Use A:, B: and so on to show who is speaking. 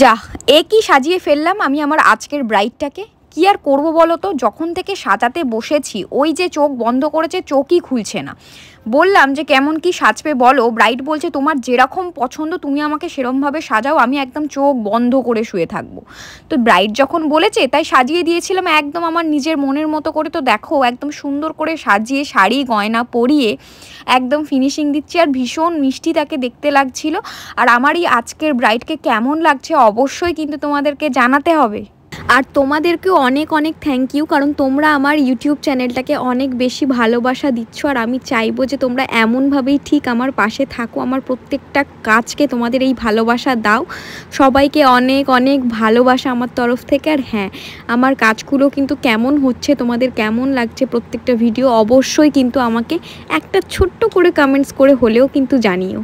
A: যাহ, এ কি সাজিয়ে ফেললাম আমি আমার আজকের ব্রাইডটাকে। কি আর করব বলো তো, যখন থেকে সাজাতে বসেছি ওই যে চোখ বন্ধ করেছে, চোখই খুলছে না। বললাম যে কেমন কি সাজবে বলো, ব্রাইড বলছে তোমার যেরকম পছন্দ তুমি আমাকে সেরমভাবে সাজাও, আমি একদম চোখ বন্ধ করে শুয়ে থাকবো। তো ব্রাইড যখন বলেছে তাই সাজিয়ে দিয়েছিলাম একদম আমার নিজের মনের মতো করে। তো দেখো একদম সুন্দর করে সাজিয়ে শাড়ি গয়না পরিয়ে একদম ফিনিশিং দিচ্ছি, আর ভীষণ মিষ্টি তাকে দেখতে লাগছিল। আর আমার এই আজকের ব্রাইডকে কেমন লাগছে অবশ্যই কিন্তু তোমাদেরকে জানাতে হবে। আর তোমাদেরকেও অনেক অনেক থ্যাংক ইউ, কারণ তোমরা আমার ইউটিউব চ্যানেলটাকে অনেক বেশি ভালোবাসা দিচ্ছ। আর আমি চাইবো যে তোমরা এমনভাবেই ঠিক আমার পাশে থাকো, আমার প্রত্যেকটা কাজকে তোমাদের এই ভালোবাসা দাও। সবাইকে অনেক অনেক ভালোবাসা আমার তরফ থেকে। আর হ্যাঁ, আমার কাজগুলো কিন্তু কেমন হচ্ছে, তোমাদের কেমন লাগছে প্রত্যেকটা ভিডিও, অবশ্যই কিন্তু আমাকে একটা ছোট্ট করে কমেন্টস করে হলেও কিন্তু জানিও।